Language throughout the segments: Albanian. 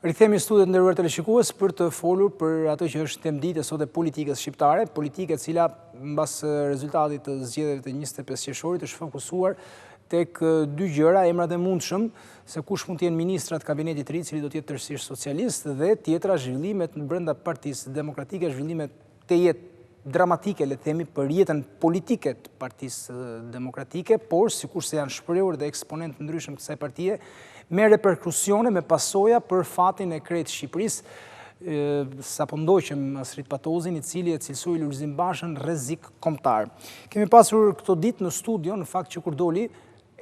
Rikthehemi në studiot nderuar teleshikues për të folur për ato që është temdite sot e politikës shqiptare, politike e cila mbas rezultatit të zgjedhjeve të 25 qershorit është fokusuar tek dy gjëra, emrat e mundshëm, se kush mund të jenë ministrat kabinetit të ri, i cili do të jetë tërësisht socialist, dhe tjetra zhvillimet brenda Partisë Demokratike, zhvillimet të jetë dramatike, le të themi, për jetën politike të Partisë Demokratike, por sikur se janë shprehur dhe eksponentë të ndryshëm të kësaj partie, me reperkusione, me pasoja për fatin e krejtë Shqipërisë, sa po ndoqëm Asrit Patozin, i cili e cilësoi Lulzim Bashën rrezik kombëtar. Kemi pasur këto ditë në studio, në fakt që kur doli,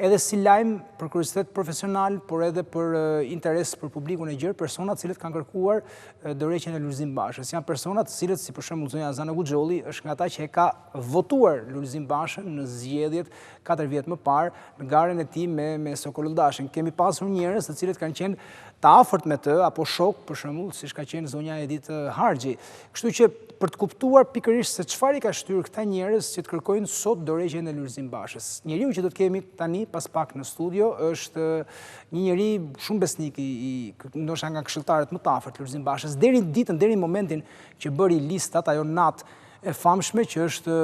edhe si lajm për kuriozitet profesional, por edhe për interes për publikun e gjerë, personat cilët kanë kërkuar dorëheqjen e Lulzim Bashës. Janë personat cilët, si për shembull zonja Zana Guxholli, është nga ata që e ka votuar Lulzim Bashën në zgjedhjet 4 vjet më parë, në garën e tij me Sokolulldashin. Kemi pasur njerëz të cilët kanë qenë të afërt me të, apo shok, për shembull, siç ka qenë zonja Edith Harxhi. Kështu që për të kuptuar pikërisht se çfarë i ka shtyrë këta njerëz që të kërkojnë sot dorëheqjen e Lulzim Bashës. Njeriu që do të kemi tani pas pak në studio është një njeri shumë besnik, ndoshta nga këshilltarët më të afërt Lulzim Bashës, deri deri momentin që bëri listat, ajo natë e famshme që është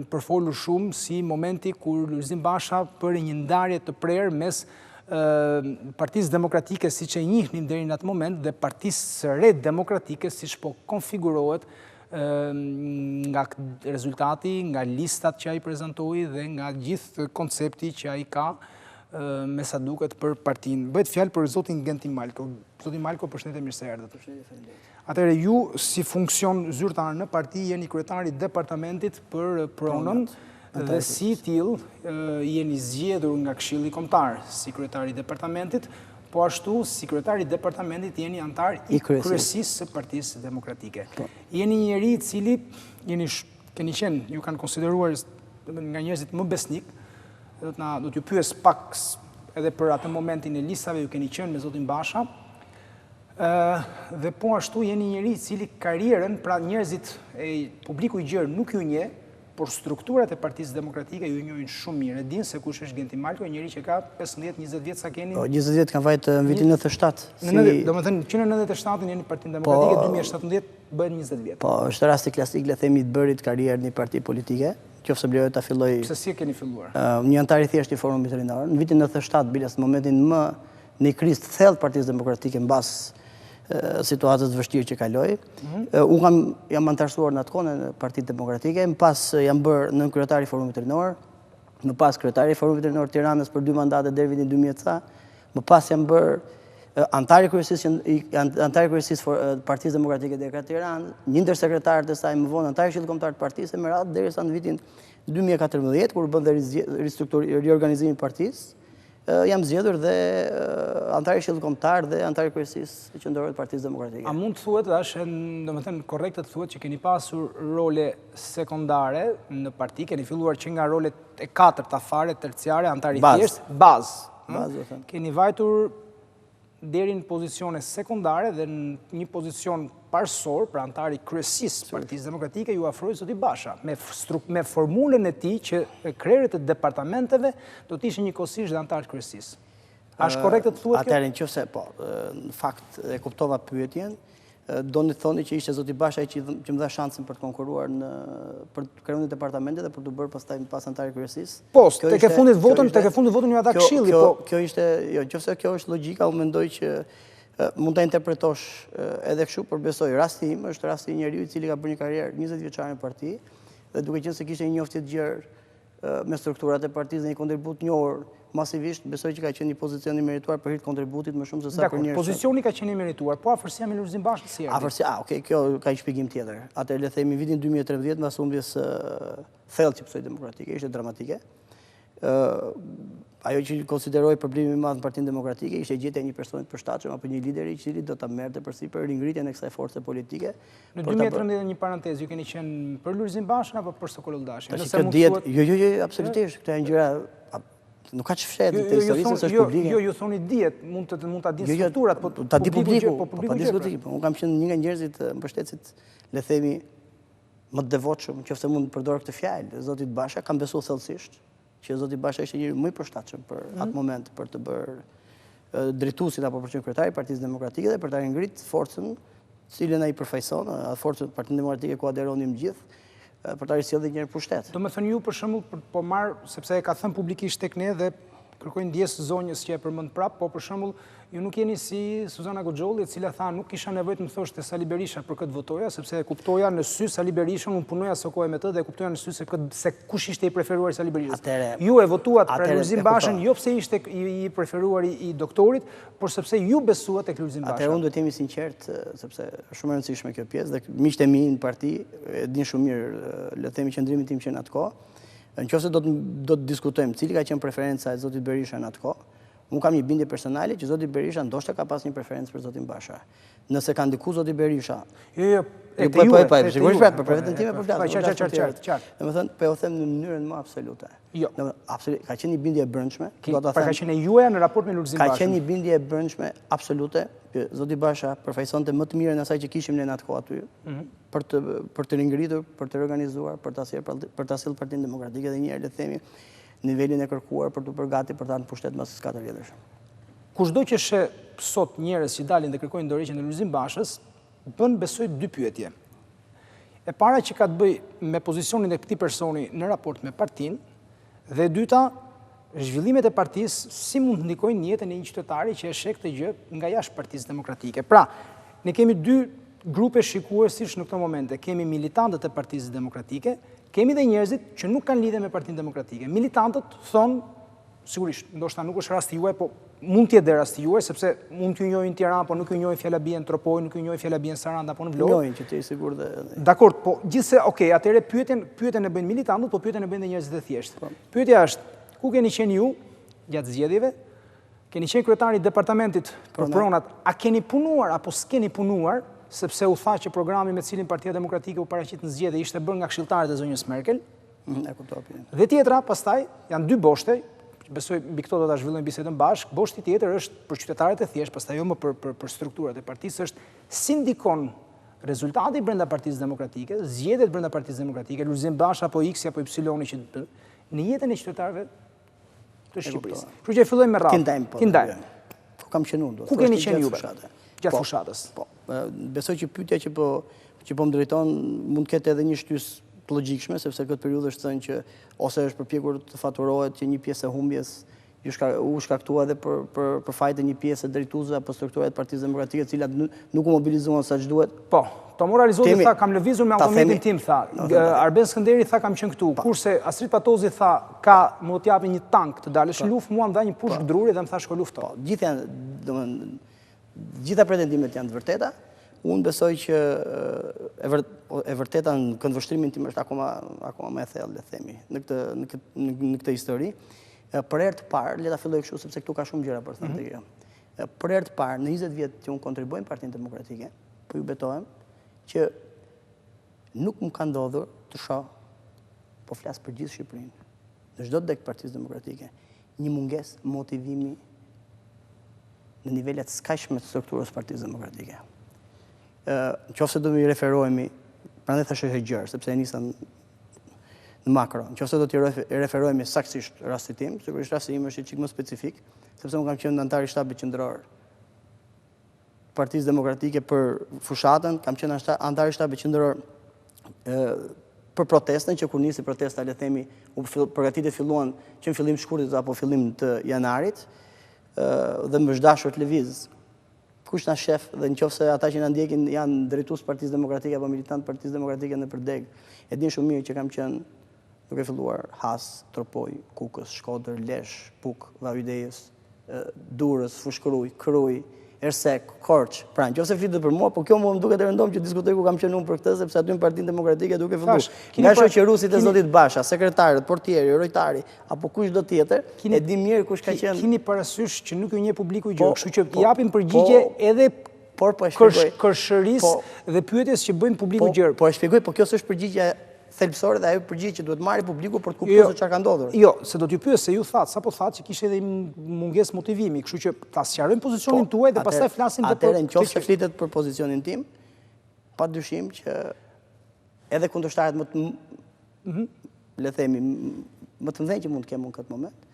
përfolur shumë si momenti kur Lulzim Basha bëri një ndarje të prerë mes Partisë Demokratike, siç e njihnim deri në atë moment, dhe Partisë së Re Demokratike, siç po konfigurohet nga rezultati, nga listat që ai prezantoi dhe nga gjithë koncepti që ai ka me sa duket për partinë. Bëhet fjalë për zotin Genti Malko. Zoti Malko, përshëndetje, mirë se erdhët. Atëherë ju si funksion zyrtar në parti jeni kryetari i departamentit për pronën dhe si tillë jeni zgjedhur nga Këshilli Kombëtar si kryetari i departamentit, po ashtu si kryetari i departamentit jeni anëtar i kryesisë së Partisë Demokratike. Jeni një njeri i cili keni qenë, ju kanë konsideruar nga njerëzit më besnik, do t'ju pyes pak edhe për atë momentin e listave, ju keni qenë me zotin Basha, dhe po ashtu jeni njeri i cili karrierën, pra njerëzit e publiku i gjerë nuk ju njeh, por strukturat e Partisë Demokratike ju njohin shumë mirë. E din se kush është Genti Malko, njëri që ka 15-20 vjet sa keni. 20 vjet kanë vajt në vitin 97. Domethënë që në 97-ën jeni Partinë Demokratike, 2017 bëhet 20 vjet. Po, është rasti klasik, le themi, të bërit karrierë në parti politike, qofse blejoj ta filloj. Pse si e keni filluar? Një anëtar i thjeshtë i Forumit Rinor. Në vitin 97, bilas në momentin më në krizë të thellë Partisë Demokratike mbas situatës të vështirë që kaloi. Unë jam antarësuar në atë kohë në Partinë Demokratike, më pas jam bërë nën kryetari i Forumit Rinor, më pas kryetari i Forumit Rinor Tiranës për 2 mandate deri vitin 2000, më pas jam bërë anëtar i kryesisë Partisë Demokratike deri ka Tiranë, një ndër sekretarët e saj, më vonë anëtar i Këshillit Kombëtar të partisë me radhë derisa në vitin 2014 kur bën riorganizimi i partisë. Jam zgjedhur dhe anëtar i Këshillit Kombëtar dhe anëtar i kryesisë qendrore të Partisë Demokratike. A mund të thuhet, është domethënë korrekte të thuhet që keni pasur role sekondare në parti, keni filluar që nga rolet e 4 fare terciare, anëtar i thjeshtë, bazë. Keni vajtur deri në pozicione sekondare dhe në një pozicion parsor, pra anëtar i kryesisë Partisë Demokratike, ju afroi zoti Basha me formulën e tij që krerët e departamenteve do të ishin njëkohësisht dhe anëtar të kryesisë. A është korrekte të thuhet kjo? Atëherë nëse po, në fakt e kuptova pyetjen, doni të thoni që ishte zoti Basha që më dha shansin për të konkuruar për të kryer departamentet dhe për të bërë pastaj pas anëtar i kryesisë. Po, tek e fundit votën ju ata këshilli, po. Kjo ishte, jo, nëse kjo është logjika, unë mendoj që mund ta interpretosh edhe kështu, por besoj rasti im është rasti i njeriu i cili ka bërë një karrierë 20 vjeçare në parti dhe duke qenë se kishte një njoftje të gjerë me strukturat e partisë dhe një kontribut të njohur masivisht, besoj që ka qenë një pozicion i merituar për hir të kontributit më shumë se sa për njerëz. Pozicioni ka qenë i merituar, po afërsia me Lulzim Bashën si erdhi? Afërsia, okay, kjo ka një shpjegim tjetër. Atëherë le themi vitin 2013 mbas humbjes thellë që psoj demokratike, ishte dramatike. Ajo që konsideroi problemi më madh në Partinë Demokratike ishte gjetja e një personi të përshtatshëm apo një lideri i cili do ta merrte përsipër ringritjen e kësaj force politike. Në 2013 një parantezë, ju keni qenë për Lulzim Bashën apo për Sokolulldashin? Jo, absolutisht, këto janë gjëra nuk ka çfshet në historisë është publike. Jo, ju thoni dihet, mund ta dinë strukturat, po ta di publiku, po diskutim. Unë kam qenë një nga njerëzit mbështetësit, le themi, më të devotshëm, nëse mund të përdor këtë fjalë, zotit Basha, kam besuar thellësisht që zoti Basha ishte njëri më i përshtatshëm për atë moment për të bërë drejtuesit apo përqendrëtari i Partisë Demokratike dhe për ta ngritur forcën cilën ai përfaqëson, forcën e Partisë Demokratike ku aderonim gjithë, për ta risjellë dhe njërë pushtet. Do me thënë ju për shembull po marr, sepse e ka thënë publikisht tek ne dhe kërkojnë ndjesë zonjës që e përmend prap, po për shembull ju nuk jeni si Suzana Goxholli, e cila tha nuk kisha nevojë të më thoshte Sali Berisha për këtë votoja, sepse e kuptoja në sy Sali Berishën, unë punoja së kohë me të dhe e kuptoja në sy se kush ishte i preferuar Sali Berishës. Ju e votuat për Lulzim Bashën, jo pse ishte i preferuar i doktorit, por sepse ju besuat tek Lulzim Basha. Atëherë unë duhet jemi sinqert, sepse është shumë e rëndësishme kjo pjesë dhe miqtë e mi në parti e din shumë mirë, le të themi qëndrimin tim që në atë kohë. Nëse do të diskutojmë cili ka qenë preferenca e zotit Berisha në atë kohë, unë kam një bindje personale që zoti Berisha ndoshta ka pas një preferencë për zotin Basha. Nëse ka ndikuar zoti Berisha. Jo, sigurisht për veten time po flas. Qartë. Domethënë, po e them në mënyrën më absolute. Jo. Absolutisht, ka qenë një bindje e brendshme, do ta them. Ka qenë juaja në raport me Lulzim Bashën. Ka qenë një bindje e brendshme absolute që zoti Basha përfaqësonte më të mirën asaj që kishim ne në atë kohë aty, për të ringritur, për të organizuar, për ta sjellë Partinë Demokratike dhe një herë le të themi nivelin e kërkuar për të përgati për ta në pushtet mas 4 vjetësh. Kushdo që sheh sot njerëz që dalin dhe kërkojnë dorëheqjen e Lulzim Bashës, bën besoj dy pyetje. E para që ka të bëjë me pozicionin e këtij personi në raport me partinë, dhe e dyta, zhvillimet e partisë si mund të ndikojnë në jetën e një qytetari që e sheh këtë gjë nga jashtë Partisë Demokratike. Pra, ne kemi dy grupe shikuesish në këto momente. Kemi militantët e Partisë Demokratike, kemi dhe njerëzit që nuk kanë lidhje me Partinë Demokratike. Militantët thonë, sigurisht, ndoshta nuk është rasti juaj, po mund të jetë dhe rasti juaj, sepse mund t'ju njohin Tiranë, po nuk ju njohin Fjallabien Tropoj, nuk ju njohin Fjallabien Saranda, po në Vlorë. Njohin që ti sigurt dhe. Dakor, po gjithse, okay, atëherë pyetjen e bëjnë militantët, po pyetjen e bëjnë dhe njerëzit e thjeshtë. Pyetja është, ku keni qenë ju gjatë zgjedhjeve? Keni qenë kryetari i departamentit për pronat, a keni punuar apo s'keni punuar? Sepse u tha që programi me cilin Partia Demokratike u paraqit në zgjedhje ishte bërë nga këshilltarët e zonjës Merkel. Dhe tjetra, pastaj, janë dy boshte, besoj mbi këto do ta zhvillojmë bisedën bashkë. Boshti tjetër është për qytetarët e thjeshtë, pastaj jo më për strukturat e partisë, është si ndikon rezultati brenda Partisë Demokratike, zgjedhjet brenda Partisë Demokratike, Lulzim Basha apo X apo Y që në jetën e qytetarëve të Shqipërisë. Kështu që fillojmë me radhë. Kindajmë. Ku kam qenë unë? Ku keni qenë juve? Gjatë fushatës. Po. Besoj që pyetja që po më drejton mund të ketë edhe një shtys të logjikshme, sepse këtë periudhë është thënë që ose është përpjekur të faturohet që një pjesë e humbjes u shkaktua edhe për fajtë një pjesë e drejtuesve apo strukturat e Partisë Demokratike, të cilat nuk u mobilizuan sa ç'duhet. Po, Tomora Rizoti tha kam lëvizur me automatin tim, tha. Arben Skënderi tha kam qenë këtu. Kurse Astrid Patozi tha më do t'japi një tank të dalësh në luftë, mua më dha një pushk druri dhe më tha shko lufto. Po, gjithë janë, domethënë, gjitha pretendimet janë të vërteta. Unë besoj që e vërteta në këndvështrimin tim është akoma më e thellë, le të themi, në këtë histori. Për herë të parë, le ta filloj kështu sepse këtu ka shumë gjëra për të thënë kjo. Për herë të parë, në 20 vjet që unë kontribuoj në Partinë Demokratike, po ju betohem që nuk më ka ndodhur të shoh, po flas për gjithë Shqipërinë, në çdo deg Partisë Demokratike, një mungesë motivimi në nivelet skajshme të strukturës Partisë Demokratike. Nëse do të referohemi, prandaj thashë gjërë, sepse e nisa në makro. Nëse do të referohemi saktësisht rastit tim, sigurisht rasti im është çik më specifik, sepse unë kam qenë anëtar i shtabit qendror Partisë Demokratike për fushatën, kam qenë anëtar i shtabit qendror për protestën, që kur nisi protesta, le të themi, përgatitjet filluan që në fillim të shkurtit apo fillim të janarit, dhe më është dashur të lëviz. Kush na shef dhe nëse ata që na ndjekin janë drejtues Partisë Demokratike apo militant Partisë Demokratike në përdeg, e din shumë mirë që kam qenë duke filluar Has, Tropoj, Kukës, Shkodër, Lesh, Puk, Vavidejës, Durrës, Fushkëruj, Kruj, Ersek, Korç. Pra, nëse flitet për mua, po kjo më duket e rëndom që diskutoj ku kam qenë unë për këtë, sepse aty në Partinë Demokratike duke filluar nga shoqëruesit e zotit Basha, sekretarët, portieri, rojtari apo kushdo tjetër, e di mirë kush ka qenë. Keni parasysh që nuk ju njeh publiku gjë, kështu që japim përgjigje edhe kërshërisë dhe pyetjes që bëjnë publiku gjë. Po e shpjegoj, po kjo s'është përgjigje thelbësore dhe ajo përgjigje që duhet marrë publiku për të kuptuar se çfarë ka ndodhur. Jo, se do t'ju pyes se ju sapo thatë që kishte edhe mungesë motivimi, kështu që ta sqarojmë pozicionin tuaj dhe pastaj flasim edhe për. Atëherë nëse flitet për pozicionin tim, padyshim që edhe kundërshtarët le themi më të mëdhenj që mund të kem në këtë moment,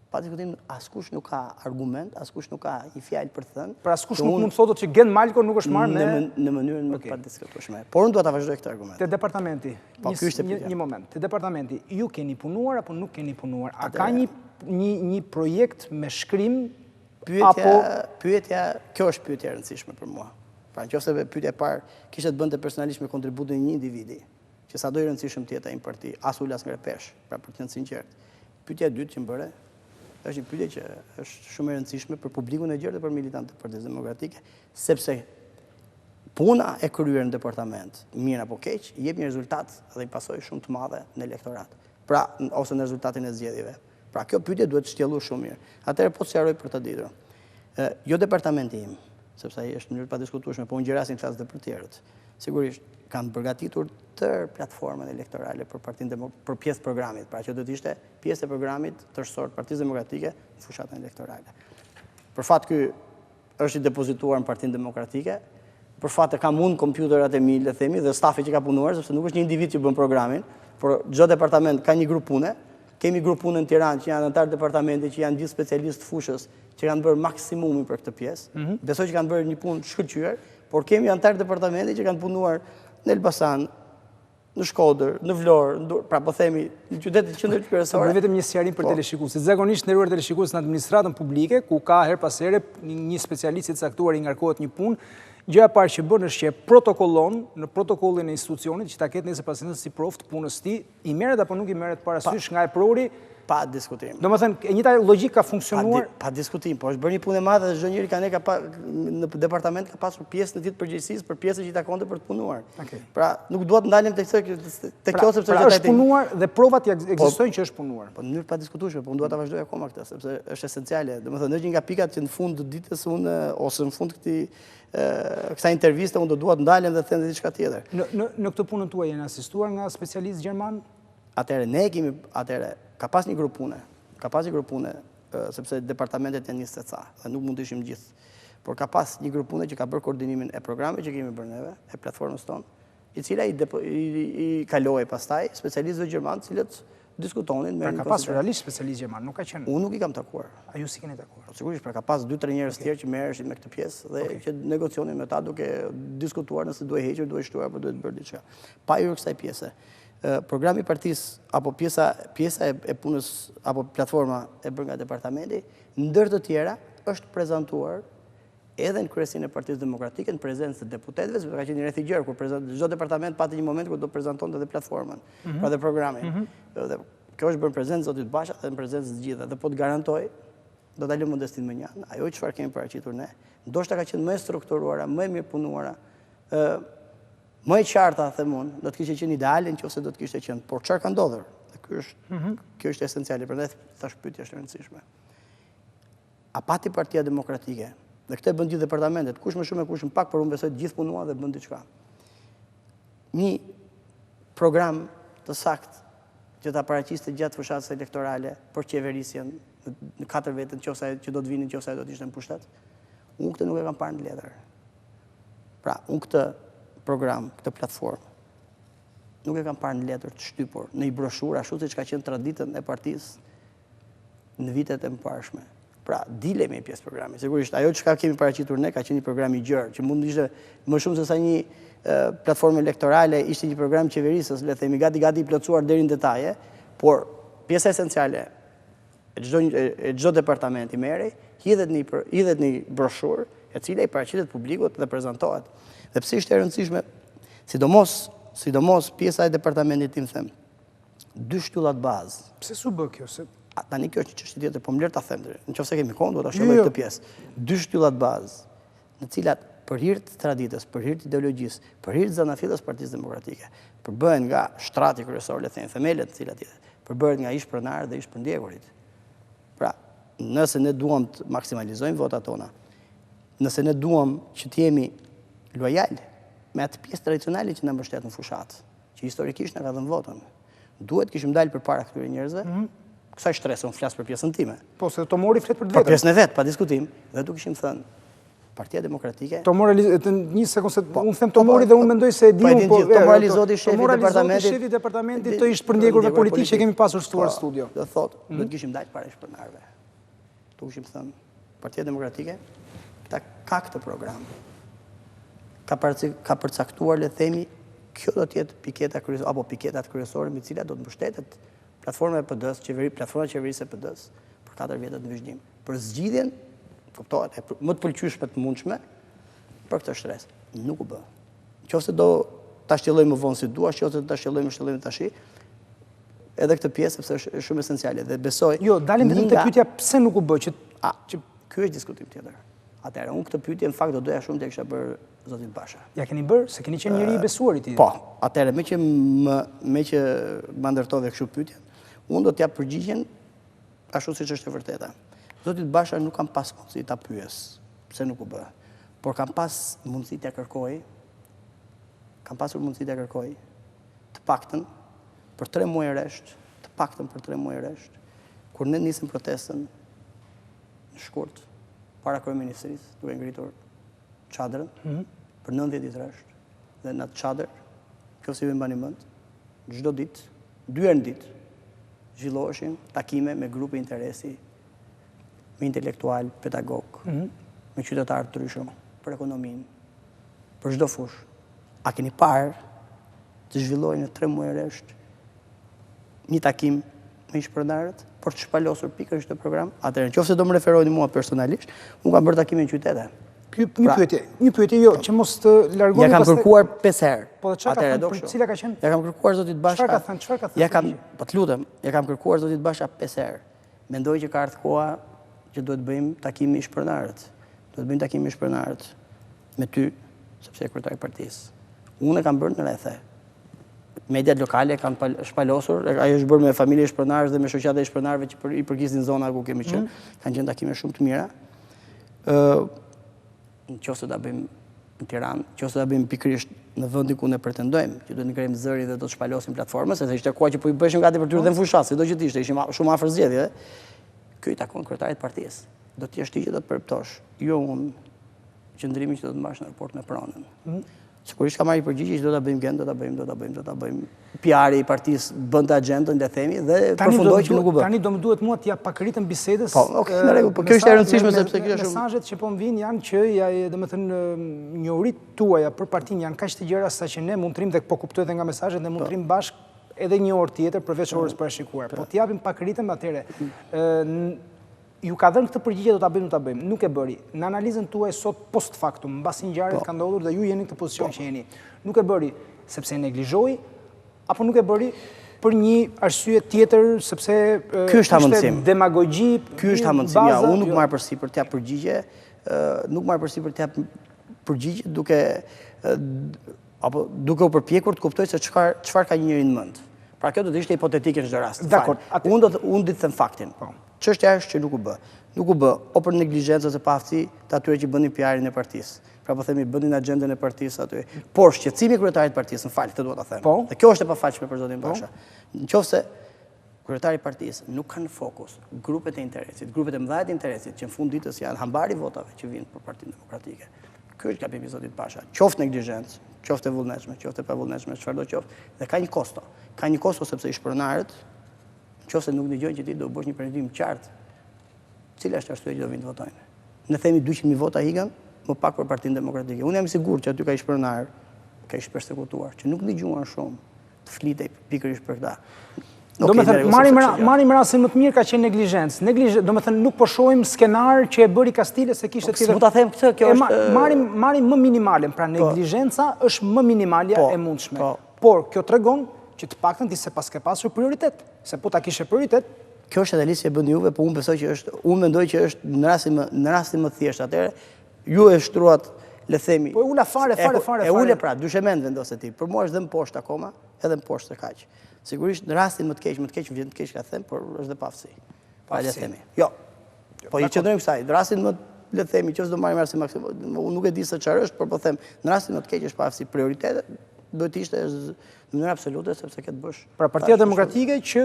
Pa diskutim, askush nuk ka argument, askush nuk ka një fjalë për të thënë. Pra askush nuk mund të thotë që Genti Malko nuk është marrë në mënyrën më të padiskutueshme. Por unë dua ta vazhdoj këtë argument. Te departamenti. Një moment. Te departamenti, ju keni punuar apo nuk keni punuar? A ka një projekt me shkrim apo pyetja, kjo është pyetja e rëndësishme për mua. Pra nëse pyetja e parë kishte të bënte personalisht me kontributin e një individi, që sado i rëndësishëm të jetë ai në parti, as ulas nga pesh, pra për të qenë sinqert. Pyetja e dytë që më bëre është një pyetje që është shumë e rëndësishme për publikun e gjerë dhe për militantët e Partisë Demokratike, sepse puna e kryer në departament, mirë apo keq, jep një rezultat dhe një pasojë shumë të madhe në elektorat. Pra, ose në rezultatin e zgjedhjeve. Pra, kjo pyetje duhet shtjelluar shumë mirë. Atëherë po të sqaroj për të ditur. Jo departamenti im, sepse ai është në mënyrë pa diskutueshme, po unë gjerasin klasë dhe për tjerët. Sigurisht kanë përgatitur tërë platformën elektorale për pjesë programit, pra që do të ishte pjesë e programit thjeshtë Partisë Demokratike në fushatën elektorale. Për fat ky është i depozituar në Partinë Demokratike, për fat e kam unë kompjuterat e mi, le themi, dhe stafi që ka punuar, sepse nuk është një individ që bën programin, por çdo departament ka një grup pune. Kemi grup punë në Tiranë që janë anëtar departamenti, që janë gjithë specialistë fushës, që kanë bërë maksimumin për këtë pjesë. Besoj që kanë bërë një punë shkëlqyer, por kemi anëtar departamenti që kanë punuar në Elbasan, në Shkodër, në Vlorë, pra po themi, në qytetet qendrore kryesore. Vetëm një sqarim për teleshikuesit. Zakonisht nderuar teleshikues në administratën publike, ku ka her pas here një specialist i caktuar i ngarkohet një punë, gjëja e parë që bën është që protokollon në protokollin e institucionit që ta ketë nëse pacienti si provë të punës së tij, i merret apo nuk i merret parasysh nga e prori. Pa diskutim. Domethënë, e njëjta logjik ka funksionuar. Pa diskutim, po është bërë një punë e madhe dhe çdo njeri në departament ka pasur pjesë në ditë përgjegjësisë për pjesën që i takonte për të punuar. Pra, nuk dua të ndalem tek kjo sepse është punuar dhe provat ekzistojnë që është punuar. Po në mënyrë pa diskutueshme, po unë dua ta vazhdoj akoma këtë, sepse është esenciale. Domethënë, është një nga pikat që në fund të ditës unë ose në fund kësaj interviste unë do dua të ndalem dhe të them diçka tjetër. Në këtë punën tuaj jeni asistuar nga specialist gjerman? Atëherë ka pas një grup pune, sepse departamentet janë 20 ca, dhe nuk mund të ishim gjithë. Por ka pas një grup pune që ka bërë koordinimin e programit që kemi bërë neve, e platformës tonë, i cila i kaloi pastaj specialistëve gjermanë, cilët diskutonin. Pra ka pas realisht specialist gjerman, nuk ka qenë. Unë nuk i kam takuar. A ju si keni takuar? Sigurisht, pra ka pas 2-3 njerëz tjerë që merreshin me këtë pjesë dhe që negocionin me ta duke diskutuar nëse duhet hequr, duhet shtuar apo duhet bërë diçka. Pa hyrë kësaj pjese. Programi i partisë apo pjesa e punës apo platforma e bërë nga departamenti, ndër të tjera është prezantuar edhe në kryesinë e Partisë Demokratike në prezencë të deputetëve, sepse ka qenë një rreth i gjerë kur çdo departament pati një moment kur do prezantonte edhe platformën, pra dhe programin. Dhe kjo është bërë në prezencë zotit Basha dhe në prezencë të gjitha. Dhe po të garantoj, do ta lëm modestin më njanë, ajo çfarë kemi paraqitur ne, ndoshta ka qenë më e strukturuara, më e mirë punuara, më e qarta, them unë, do të kishte qenë ideale nëse do të kishte qenë. Por çfarë ka ndodhur? Kjo është esenciale, prandaj thash pyetja është e rëndësishme. A pati Partia Demokratike, dhe këtë e bën gjithë departamentet, kush më shumë e kush më pak, por unë besoj të gjithë punuan dhe bën diçka. Një program të saktë që ta paraqiste gjatë fushatës elektorale për qeverisjen në 4 vete që do të vinin nëse do të ishte në pushtet. Unë këtë nuk e kam parë në letër. Pra, unë këtë program, këtë platformë, nuk e kam parë në letër të shtypur, në i broshur, ashtu siç ka qenë traditën e partisë në vitet e mëparshme. Pra, dile me pjesë programi. Sigurisht, ajo çka kemi paraqitur ne ka qenë një program i gjerë, që mund të ishte më shumë se sa një platformë elektorale, ishte një program qeverisës, le themi, gati i plotësuar deri në detaje, por pjesa esenciale e çdo departamenti merrej, hidhet në broshurë, e cila i paraqitet publikut dhe prezantohet. Dhe pse ishte e rëndësishme, sidomos pjesa e departamentit tim them, 2 shtyllat bazë. Pse s'u bë kjo? Tani kjo është një çështje tjetër, po më lër ta them deri. Nëse kemi kohë, do ta shkojmë këtë pjesë. 2 shtyllat bazë, në cilat për hir të traditës, për hir të ideologjisë, për hir të zanafilës Partisë Demokratike, përbëhen nga shtrati kryesor, le të themi, themelet të cilat përbëhet nga ish pronar dhe ish përndjekurit. Pra, nëse ne duam të maksimalizojmë votat tona, nëse ne duam që të jemi lojal me atë pjesë tradicionale që na mbështet në fushat, që historikisht na ka dhënë votën, duhet kishim dalë përpara këtyre njerëzve. Kësaj shtresë, unë flas për pjesën time. Po, se Tomori flet për vetën. Për pjesën e vet, pa diskutim, dhe do kishim thënë, Partia Demokratike. Një sekond se unë them Tomori dhe unë mendoj se e di po Tomori Zoti shefi departamentit të ish përndjekurve politikë që kemi pasur stuar studio. Do thotë, do të kishim dalë para shpërndarëve. të ushim thënë, Partia Demokratike ka këtë program. Ka përcaktuar, le themi, kjo do t'jetë piketa kryesore, apo piketat kryesore me cilat do të mbështetet platforma e PD-s, platforma qeverisë e PD-s për 4 vjetët në vazhdim. Për zgjidhjen, kuptohet, më të pëlqyeshme të mundshme për këtë shtresë. Nuk u bë. Qofse do ta shtjellojmë më vonë si duash, qofse do ta shtjellojmë tash, edhe këtë pjesë sepse është shumë esenciale dhe besoj. Jo, dalim vetëm te pyetja pse nuk u bë që ky është diskutim tjetër. Atëherë, unë këtë pyetje në fakt do doja shumë të kisha bërë zotit Basha. Ja keni bërë, se keni qenë njëri i besuar i tij. Po, atëherë, me që më ndërtove kështu pyetjen, unë do t'jap përgjigjen ashtu siç është e vërteta. Zotit Basha nuk kam pas mundësi ta pyes pse nuk u bë, por kam pas mundësi t'ja kërkoj, të paktën për 3 muaj rresht, kur ne nisëm protestën në shkurt, para kryeministrisë, duke ngritur çadrën për 90 ditë rresht. Dhe në atë çadër, nëse ju mbani mend, çdo ditë, 2 herë në ditë, zhvilloheshin takime me grupe interesi, me intelektual, pedagog, me qytetarë të ndryshëm, për ekonominë, për çdo fushë. A keni parë të zhvillohej në 3 muaj rresht një takim me ish-pronarët për të shpalosur pikërisht këtë program? Atëherë, nëse do më referojni mua personalisht, unë kam bërë takime në qytete. Një pyetje jo, që mos të largoni. Ja kam kërkuar 5 herë. Po çfarë ka thënë? Për cila ka qenë? Ja kam kërkuar zotit Basha. Çfarë ka thënë? Po të lutem, ja kam kërkuar zotit Basha 5 herë. Mendoj që ka ardhur koha që duhet bëjmë takim me ish-pronarët. Me ty, sepse je kryetari i partisë. Unë e kam bërë në rrethe. Mediat lokale kanë shpalosur, ajo është bërë me familje ish-pronarësh dhe me shoqata e ish-pronarëve që i përkisin zona ku kemi qenë. Kanë qenë takime shumë të mira. Nëse ta bëjmë në Tiranë, nëse ta bëjmë pikërisht në vendin ku ne pretendojmë, që do të ngrejmë zëri dhe do të shpalosim platformën, sepse ishte koha që po i bëheshim gati për të rënë në fushat, sido që ishte, ishim shumë afër zgjedhjeve. Ky i takon kryetarit të partisë. Do të jesh ti që do të përptosh, jo unë, qëndrimin që do të mbash në raport me pronën. Sigurisht ka marrë përgjigje që do ta bëjmë Gent, do ta bëjmë. PR-i i partisë bën të agjendën, le themi, dhe përfundoi që nuk u bë. Tani do më duhet mua t'ja pakritëm bisedës. Po, okay, në rregull, po kjo është e rëndësishme sepse kjo është mesazhet që po më vijnë janë që domethënë njohuritë tuaja për partinë janë kaq të gjëra sa që ne mund të rrim dhe po kuptoj edhe nga mesazhet ne mund të rrim bashkë edhe një orë tjetër përveç orës parashikuar. Po t'japim pakritëm atëre. Ju ka dhënë këtë përgjigje do ta bëjmë, nuk e bëri. Në analizën tuaj sot post factum, mbasi ngjarjet ka ndodhur dhe ju jeni në këtë pozicion që jeni. Nuk e bëri sepse neglizhoi apo nuk e bëri për një arsye tjetër sepse ishte demagogji. Ky është hamendësim. Ja, unë nuk marr përsipër t'jap përgjigje, duke u përpjekur të kuptoj se çfarë ka një njeri në mend. Pra kjo do të ishte hipotetike në çdo rast. Dakor. Unë do të them faktin. Çështja është që nuk u bë. Nuk u bë o për neglizhencë ose pa aftësi të atyre që bënin PR-in e partisë. Pra po themi bënin agjendën e partisë aty. Por shqetësimi i kryetarit të partisë, m'fal, këtë dua ta them. Dhe kjo është e pafalshme për zotin Basha. Nëse kryetari i partisë nuk ka në fokus grupet e interesit, grupet e mëdha të interesit që në fund ditës janë hambari votave që vinë për Partinë Demokratike. Ky është gabimi i zotit Basha. Qoftë neglizhencë, qoftë e vullnetshme, qoftë e pavullnetshme, çfarëdo qoftë, dhe ka një kosto. Ka një kosto sepse ish-pronarët, nëse nuk dëgjojnë që ti do bësh një pretendim qartë, cila është arsyeja që do vinë të votojnë. Ne themi 200.000 vota ikën, më pak për Partinë Demokratike. Unë jam i sigurt që aty ka ish-pronar, ka ish persekutuar, që nuk dëgjuan shumë të flitej pikërisht për këtë. Domethënë marrim rastin më të mirë ka qenë neglizhencë. Domethënë nuk po shohim skenar që e bëri Kastile se kishte tjetër. Mund ta them këtë, kjo është marrim më minimalen, pra neglizhenca është më minimalja e mundshme. Por kjo tregon që të paktën ti se pas ke pasur prioritet, se po ta kishe prioritet. Kjo është edhe listë që bën juve, po unë besoj që është, unë mendoj që është në rastin më thjesht atëherë, ju e shtruat, le themi. Po e ula fare. E ule pra, dyshemend vendose ti. Për mua është dhe më poshtë akoma, edhe më poshtë se kaq. Sigurisht në rastin më të keq, vjen të keq ka them, por është dhe pafsi. Pa le themi. Jo. Po i qëndrojmë kësaj. Në rastin më le themi që do marrim rastin maksimum. Unë nuk e di se çfarë është, por po them, në rastin më të keq është pafsi. Prioritetet duhet të ishte në mënyrë absolute sepse këtë bësh. Pra Partia Demokratike që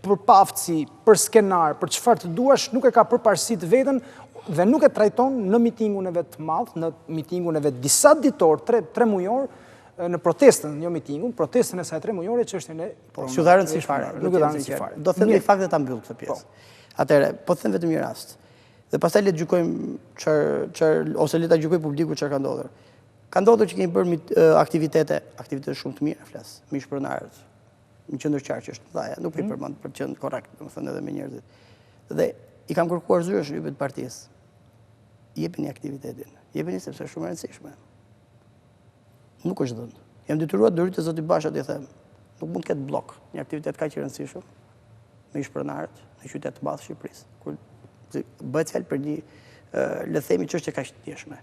për paftësi, për skenar, për çfarë të duash, nuk e ka përparësit veten dhe nuk e trajton në mitingun e vet të madh, në mitingun e vet disa ditor, 3 mujor, në protestën, jo mitingun, protestën e saj 3 mujore çështjen e Nuk e dha rëndësi fare. Nuk e dha rëndësi fare. Do them një fakt dhe ta mbyll këtë pjesë. Atëherë, po them vetëm një rast. Dhe pastaj le të gjykojmë ose le ta gjykojë publiku çfarë ka ndodhur. Ka ndodhur që kemi bërë aktivitete shumë të mira, flas, me shpronarët. Në qendër qarqe është dhaja, nuk i përmend për të qenë korrekt, domethënë edhe me njerëzit. Dhe i kam kërkuar zyra shtypit partisë. Jepini aktivitetin. Jepini sepse është shumë e rëndësishme. Nuk është dhënë. Jam detyruar dërit e zotit Basha të them, nuk mund të ketë blok një aktivitet kaq i rëndësishëm me shpronarët në qytet të madh të Shqipërisë. Kur bëhet fjalë për një le të themi çështje kaq të thjeshtë.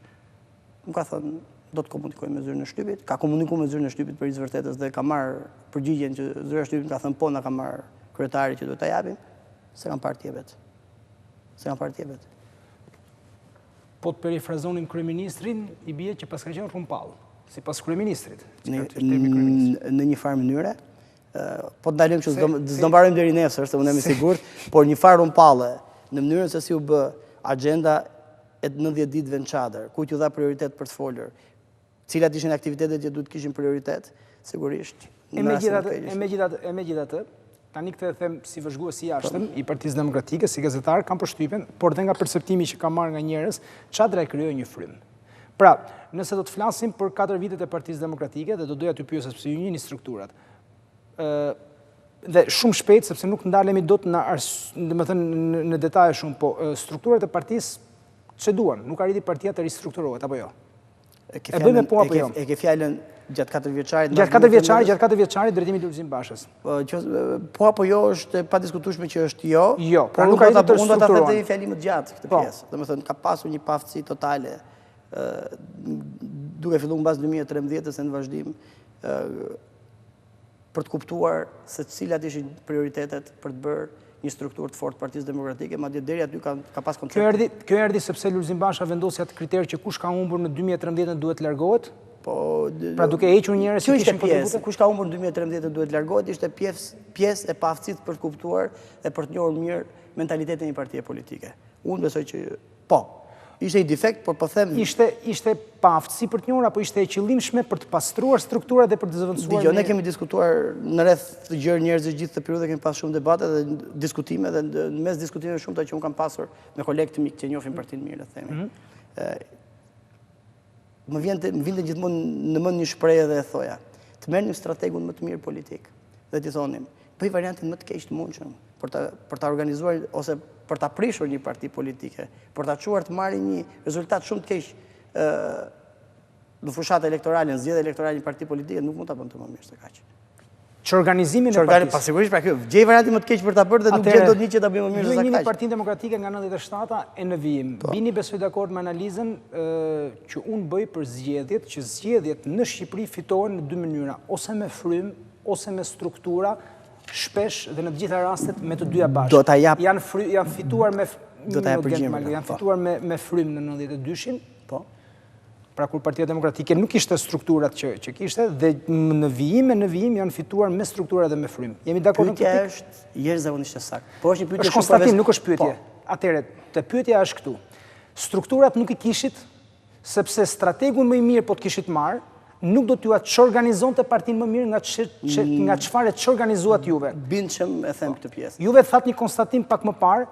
Nuk ka thënë do të komunikojmë me zyrën e shtypit, ka komunikuar me zyrën e shtypit për vërtetës dhe ka marrë përgjigjen që zyra e shtypit ka thënë po na ka marrë kryetari që duhet ta japim, se kanë parë tjepet. Po të perifrazonim kryeministrin, i bie që pas ka qenë rrumpall, sipas kryeministrit. Në një farë mënyre, po të ndalojmë që s'do mbarojmë deri nesër, se unë jam i sigurt, por një farë rrumpalle në mënyrën se si u bë agjenda e 90 ditëve në çadër, ku t'ju dha prioritet për të folur, cilat ishin aktivitetet që duhet kishin prioritet, sigurisht. E megjithatë, tani këtë e them si vëzhgues i jashtëm i Partisë Demokratike, si gazetar, kam përshtypjen, por dhe nga perceptimi që kam marrë nga njerëz, çadra e krijoi një frym. Pra, nëse do të flasim për 4 vitet e Partisë Demokratike dhe do doja t'ju pyes sepse ju njihni strukturat. Dhe shumë shpejt, sepse nuk ndalemi dot në detaje shumë, po strukturat e partisë ç'e duan, nuk arriti partia të ristrukturohet apo jo? E bëjmë po apo jo? E ke fjalën gjatë 4 vjeçarit. Gjatë 4 vjeçarit drejtimi i Lulzim Bashës. Po apo jo është pa diskutueshme që është jo. Jo, por nuk arriti të strukturohet. Unë do ta them një fjalim të gjatë këtë pjesë. Domethënë ka pasur një paaftësi totale duke filluar mbas 2013-s në vazhdim për të kuptuar se cilat ishin prioritetet për të bërë një strukturë të fortë Partisë Demokratike, madje deri aty ka pas koncept. Kjo erdhi sepse Lulzim Basha vendosi atë kriter që kush ka humbur në 2013 duhet largohet? Pra duke hequr njerëz që kishin kontribute? Kush ka humbur në 2013 duhet largohet, ishte pjesë e paaftësisë për të kuptuar dhe për të njohur mirë mentalitetin e një partie politike. Unë besoj që po. Ishte i defekt, por po them... Ishte paaftësi për të njohur, apo ishte e qëllimshme për të pastruar strukturat dhe për të zëvendësuar... Dgjoj, ne kemi diskutuar në rreth të gjërë njerëzit gjithë të periudhë, kemi pas shumë debate dhe diskutime, dhe në mes diskutimeve shumë të që unë kam pasur me kolegë të mikë që njohin partinë mirë, le të themi. Më vinte gjithmonë në mend një shprehje dhe e thoja, të merrnim strategun më të mirë politik dhe t'i thonim, bëj variantin më të keq të mundshëm për ta organizuar ose për ta prishur një parti politike, për ta çuar të marrë një rezultat shumë të keq në fushatë elektorale, në zgjedhje elektorale një parti politike, nuk mund ta bënte më mirë se kaq. Çorganizimin e partisë. Pasigurisht pra kjo, gjej variantin më të keq për ta bërë dhe nuk gjen dot një që ta bëjë më mirë se kaq. Ju jeni Partinë Demokratike nga 97-a e në vijim. Bini besoj dakord me analizën që unë bëj për zgjedhjet, që zgjedhjet në Shqipëri fitohen në 2 mënyra, ose me frym, ose me struktura, shpesh dhe në të gjitha rastet me të dyja bashkë. Do ta jap. Janë fituar me janë fituar me frym në 92-shin. Po. Pra kur Partia Demokratike nuk ishte strukturat që kishte dhe në vijim janë fituar me struktura dhe me frym. Jemi dakord në këtë? Pyetja është jashtëzakonisht e saktë. Po është një pyetje shumë konstatim, nuk është pyetje. Atëherë, te pyetja është këtu. Strukturat nuk i kishit sepse strategun më i mirë po të kishit marrë, nuk do t'ju atë çorganizonte partinë më mirë nga çfarë çorganizuat juve. Bindshëm e them këtë pjesë. Juve thatë një konstatim pak më parë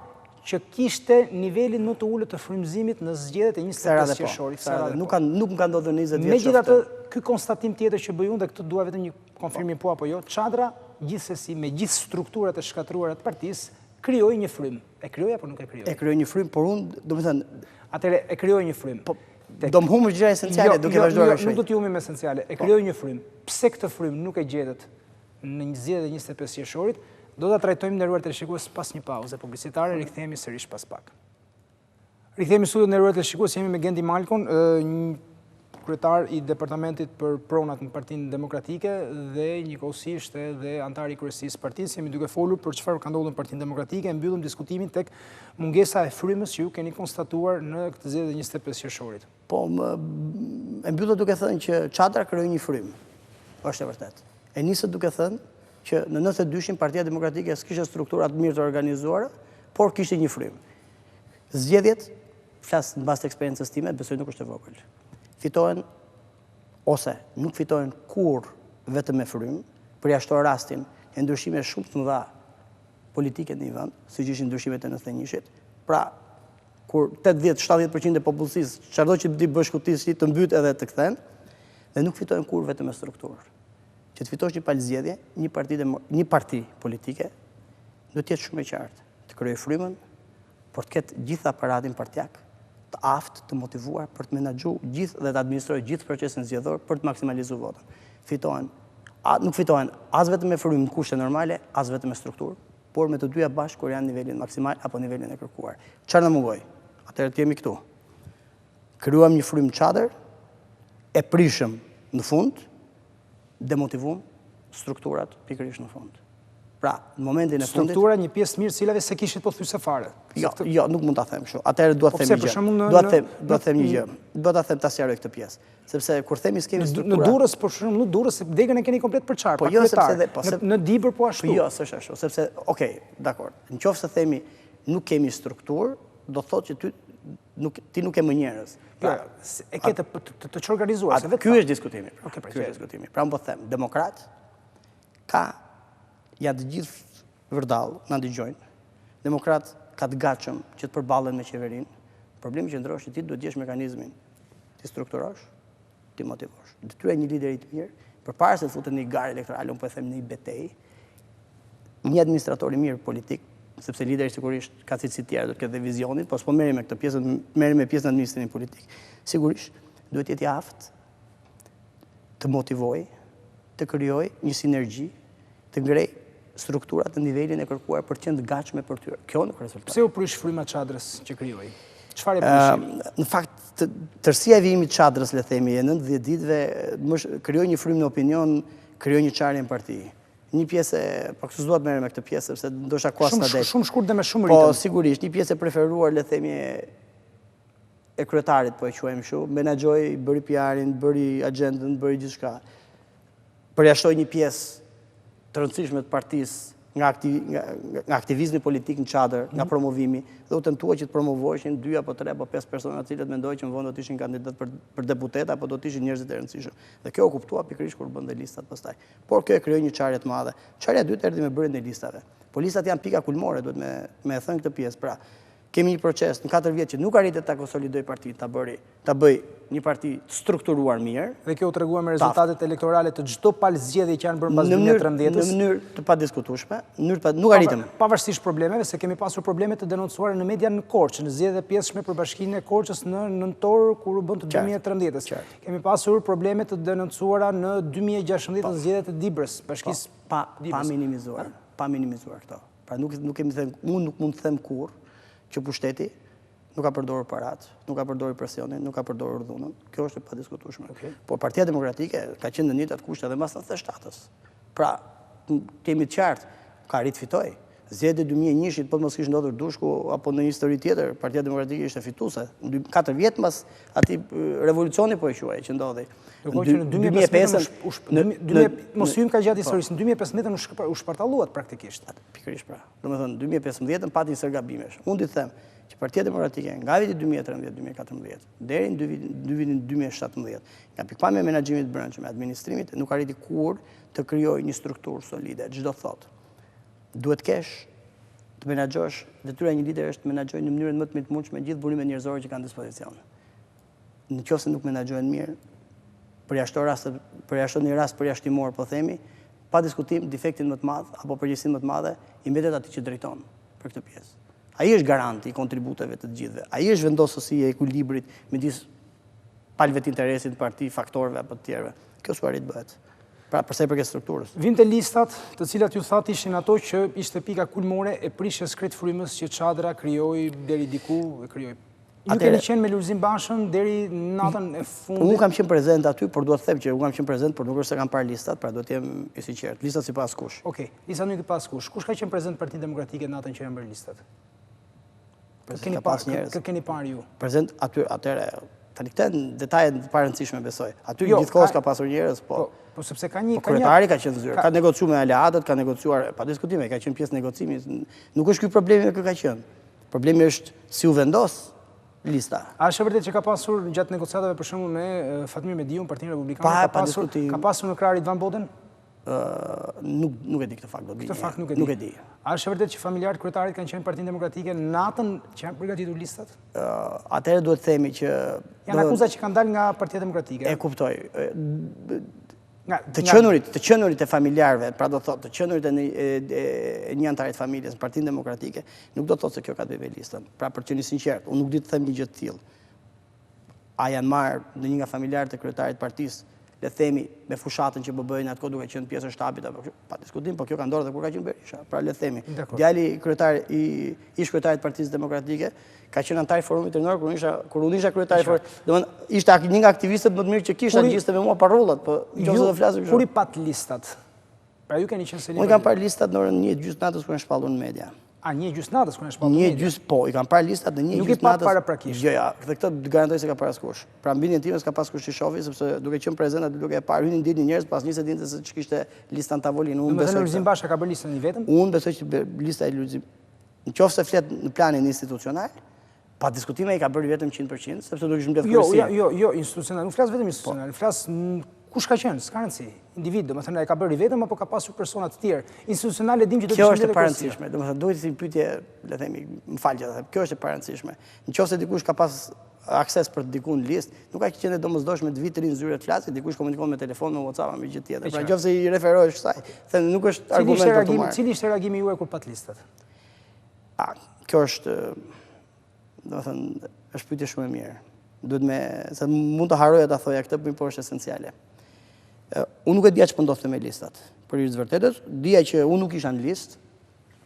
që kishte nivelin më të ulët të frymëzimit në zgjedhjet e 25 qershorit. Nuk më ka ndodhur 20 vjet. Megjithatë, ky konstatim tjetër që bëj unë dhe këtë dua vetëm një konfirmim po apo jo, çadra gjithsesi me gjithë strukturat e shkatruara të partisë krijoi një frym. E krijoi apo nuk e krijoi? E krijoi një frym, por unë, domethënë, atëre e krijoi një frym. Do më humbësh gjëra esenciale duke vazhduar kështu. Nuk do t'i humim esenciale. E krijoi një frym. Pse këtë frym nuk e gjetet në zgjedhjet e 25 qershorit? Do ta trajtojmë nderuar teleshikues pas një pauze publicitare, rikthehemi sërish pas pak. Rikthehemi në studion nderuar teleshikues, jemi me Genti Malkon, një kryetar i departamentit për pronat në Partinë Demokratike dhe njëkohësisht edhe anëtar i kryesisë partisë. Jemi duke folur për çfarë ka ndodhur në Partinë Demokratike, mbyllim diskutimin tek mungesa e frymës që ju keni konstatuar në këtë zgjedhje 25 qershorit. Po, e mbyllë duke thënë që çadra krijoi një frym. Është e vërtetë. E nisë duke thënë që në 92-shin Partia Demokratike s'kishte strukturat mirë të organizuara, por kishte një frym. Zgjedhjet, flas mbas të eksperiencës time, besoj nuk është e vogël. Fitohen ose nuk fitohen kur vetëm me frym, përjashton rastin e ndryshime shumë të mëdha politike në një vend, siç ishin ndryshimet e 91-shit. Pra, kur 80-70% e popullsisë, çdo që di bashkëtisë të mbyt edhe të kthen, dhe nuk fitojnë kur vetëm me strukturë. Që të fitosh një palë zgjedhje, një parti politike, do të jetë shumë e qartë, të krijojë frymën, por të ketë gjithë aparatin partijak, të aftë, të motivuar për të menaxhu gjithë dhe të administrojë gjithë procesin zgjedhor për të maksimalizuar votën. Nuk fitohen as vetëm me frymë në kushte normale, as vetëm me strukturë, por me të dyja bashkë kur janë nivelin maksimal apo nivelin e kërkuar. Çfarë na mungoi? Atëherë të jemi këtu. Krijuam një frymë çadër, e prishëm në fund, demotivuam strukturat pikërisht në fund. Pra, në momentin e fundit... Struktura një pjesë mirë cilave se kishit po thyse fare. Jo, nuk mund ta them kështu. Atëherë dua të them një gjë. Dua të them një gjë. Dua ta them ta sqaroj këtë pjesë. Sepse kur themi skemi struktura... Në Durrës, por shumë në Durrës, degën e keni komplet përçarë. Po jo, sepse... Në Dibër po ashtu. Po jo, s'është ashtu. Sepse, okej, dakor. Nëse themi nuk kemi strukturë, do thotë që ti nuk ke më njerëz. E ke të çorganizuar. Ky është diskutimi. Ky është diskutimi. Pra, më po them, demokrat ka ja të gjithë vërdall na dëgjojnë. Demokrat ka të gatshëm që të përballen me qeverinë. Problemi që ndrosh që ti duhet gjesh mekanizmin. Ti strukturosh, ti motivosh. Detyra e një lideri të mirë, përpara se të futet në një garë elektorale, unë po e them në një betejë, një administrator i mirë politik, sepse lideri sigurisht ka cilësi të tjera, do të ketë dhe vizionit, po s'po merrem me këtë pjesë, merrem me pjesën e administrimit politik. Sigurisht duhet jetë i aftë të motivojë, të krijojë një sinergji, të ngrej strukturat të nivelin e kërkuar për të qenë të gatshme për tyre. Kjo nuk rezulton. Pse u prish fryma çadrës që krijoi? Çfarë e prishi? Në fakt, tërësia e vijimit të çadrës, le themi, e 90 ditëve krijoi një frymë në opinion, krijoi një çarje në parti. Një pjesë, po kështu s'dua të merrem me këtë pjesë sepse ndoshta koha s'na det. Shumë shkurt dhe me shumë ritëm. Po sigurisht, një pjesë e preferuar, le themi, e kryetarit, po e quajmë kështu, menaxhoi, bëri PR-in, bëri agjendën, bëri gjithçka. Përjashtoi një pjesë të rëndësishme të partisë nga aktivizmi politik në çadër, nga promovimi, dhe u tentua që të promovoheshin 2 apo 3 apo 5 persona të cilët mendojnë që në vend do të ishin kandidat për deputet apo do të ishin njerëzit e rëndësishëm. Dhe kjo u kuptua pikërisht kur bënte listat pastaj. Por kjo e krijoi një çarje të madhe. Çarja e dytë erdhi me bërjen e listave. Po listat janë pika kulmore, duhet me thënë këtë pjesë. Pra, kemi një proces në 4 vjet që nuk arritet ta konsolidoj partinë, ta bëj një parti strukturuar mirë. Dhe kjo u tregua me rezultatet elektorale të çdo palë zgjedhje që janë bërë mbas 2013-s. Në mënyrë të padiskutueshme, nuk arritëm. Pavarësisht problemeve, se kemi pasur probleme të denoncuara në media në Korçë, në zgjedhje pjesëshme për bashkinë e Korçës në nëntor kur u bën të 2013-s. Kemi pasur probleme të denoncuara në 2016 në zgjedhjet e Dibrës, bashkisë pa minimizuar këto. Pra nuk kemi thënë, unë nuk mund të them kurrë që pushteti nuk ka përdorur parat, nuk ka përdorur presionin, nuk ka përdorur dhunën. Kjo është e padiskutueshme. Por Partia Demokratike ka qenë në njëjtat kushte edhe mbas 97-s. Pra, kemi të qartë, ka arrit fitoj. Zgjedhjet 2001-shit, po të mos kishte ndodhur dushku apo në një histori tjetër, Partia Demokratike ishte fituese. 4 vjet mbas atij revolucioni po e quaj që ndodhi. Në 2015 mos hym ka gjatë historisë, në 2015 u shpartalluat praktikisht. Pikërisht pra. Domethënë 2015 pati një sër gabimesh. Unë di të them që Partia Demokratike nga viti 2013-2014 deri në vitin 2017, nga pikpamja e menaxhimit të brendshëm, administrimit, nuk arriti kurrë të krijojë një strukturë solide. Çdo thotë, duhet kesh të menaxhosh, detyra e një lideri është të menaxhojë në mënyrën më të mundshme gjithë burimet njerëzore që kanë në dispozicion. Nëse nuk menaxhohen mirë, përjashton një rast përjashtimor, po themi, pa diskutim, defektin më të madh apo përgjegjësinë më të madhe i mbetet atij që drejton për këtë pjesë. Ai është garanti i kontributeve të gjithëve. Ai është vendosësia e ekuilibrit midis palëve të interesit të parti, faktorëve apo të tjerëve. Kjo s'u arrit bëhet. Pra, përsa i përket strukturës. Vinte listat, të cilat ju thatë ishin ato që ishte pika kulmore e prishjes krejt frymës që çadra krijoi deri diku e krijoi. Ju keni qenë me Lulzim Bashën deri natën e fundit? Unë kam qenë prezent aty, por duhet të them që unë kam qenë prezent, por nuk është se kam parë listat, pra do të jem i sinqert. Listat sipas kush? Okej, listat nuk sipas kush. Kush ka qenë prezent Partisë Demokratike natën që janë bërë listat? Kë keni parë ju? Prezent aty, atëre, tani këto detajet të parëndësishme besoj. Aty gjithkohës ka pasur njerëz, po. Po sepse ka një... Kryetari ka qenë zyrë, ka negociuar me aleatët, ka negociuar, pa diskutime, ka qenë pjesë negocimit. Nuk është ky problemi me kë ka qenë. Problemi është si u vendos lista. A është vërtet që ka pasur gjatë negociatave për shembull me Fatmir Mediun, Partinë Republikane, ka pasur në krahërit Van Boden? nuk e di këtë fakt. Këtë fakt nuk e di. A është vërtet që familjarët kryetarit kanë qenë Partinë Demokratike natën që janë përgatitur listat? Atëherë duhet të themi që... Janë akuza që kanë dalë nga Partia Demokratike. E kuptoj. Të qenurit e familjarëve, pra do thotë, të qenurit e një antarit familjes në Partinë Demokratike, nuk do thotë se kjo ka të bëjë me listën. Pra për qenë sinqert, unë nuk di të them një gjë të tillë. A janë marrë në një nga familjarët e kryetarit partisë, le themi me fushatën që bëjnë atë kohë duke qenë pjesë e shtapit, pa diskutim, po kjo ka ndodhur edhe kur ka qenë Berisha. Pra le themi, djali ish kryetarit Partisë Demokratike ka qenë antar i forumit rinor kur unë isha kryetari i forumit. Domethënë ishte një nga aktivistët më të mirë që kisha gjiste me mua parrullat, po nëse do flasim kështu. Kur i pat listat? Pra ju keni qenë se unë kam parë listat në orën 1:30 natës kur janë shpallur në media. A 1:30 natës kur janë shpallur në media? Po, i kam parë listat në 1:30 natës. Nuk i pat para prakisht. Jo, dhe këtë garantoj se ka parë askush. Pra mbindjen time s'ka pas kush i shofi sepse duke qenë prezant aty duke e parë hynin ditë njerëz pas 20 ditësh se ç'kishte lista në tavolinë. Unë besoj. Lulzim Basha ka bërë listën i vetëm? Unë besoj që lista e Lulzim, nëse flet në planin institucional, pa diskutime i ka bërë vetëm 100%, sepse do kishim mbledh kryesia. Jo, institucional, nuk flas vetëm institucional, flas kush ka qenë, s'ka rëndësi. Individ, domethënë e ka bërë vetëm apo ka pasur persona të tjerë. Institucionale dim që do të kjo është e parëndësishme. Domethënë duhet të pyetje, le të themi, më fal që kjo është e parëndësishme. Nëse dikush ka pas akses për të dikun në listë, nuk ka qenë domosdoshme të vitë rinë zyre të flasit, dikush komunikon me telefon, me WhatsApp, me gjë tjetër. Pra nëse i referohesh kësaj, thënë nuk është argument për të marrë. Cili ishte reagimi juaj kur pat listat? Kjo është, domethënë, është pyetje shumë e mirë. Duhet se mund të harroja ta thoja këtë, por është esenciale. Unë nuk e dija ç'po ndodhte me listat. Për hir të vërtetës, dija që unë nuk isha në listë.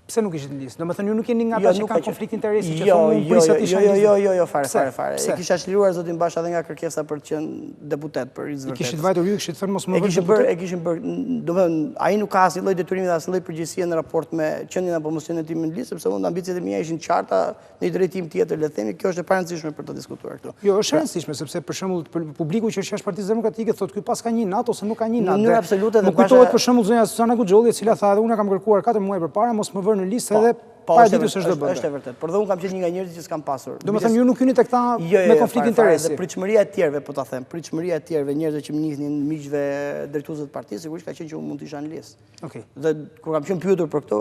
Pse nuk ishit në listë? Domethënë ju nuk jeni nga ata që kanë konflikt interesi që thonë prisat isha në listë. Jo, fare. E kisha çliruar zotin Basha edhe nga kërkesa për të qenë deputet për hir të vërtetës. I kishit vajtur ju, kishit thënë mos më vësh deputet. E kishin bërë, domethënë ai nuk ka asnjë lloj detyrimi dhe asnjë lloj përgjegjësie në raport me qendrin apo mos qendrin tim në listë, sepse unë ambiciet e mia ishin të qarta në një drejtim tjetër, le të themi, kjo është e parëndësishme për të diskutuar këtu. Jo, është e rëndësishme sepse për shembull publiku që është jashtë Partisë Demokratike thotë ky pas ka një natë ose nuk ka një natë. Në mënyrë absolute dhe kujtohet për shembull zonja Susana Guxholli, e cila tha edhe unë kam kërkuar 4 muaj përpara mos më vënë në listë edhe pa ditur se ç'do bëj. Është e vërtetë. Por dhe unë kam qenë një nga njerëzit që s'kam pasur. Domethënë ju nuk jeni tek ta me konflikt interesi. Pritshmëria e tjerëve, po ta them, pritshmëria e tjerëve, njerëzve që më njihnin miqve drejtuesve të partisë, sigurisht ka qenë që unë mund të isha në listë. Okej. Dhe kur kam qenë pyetur për këto,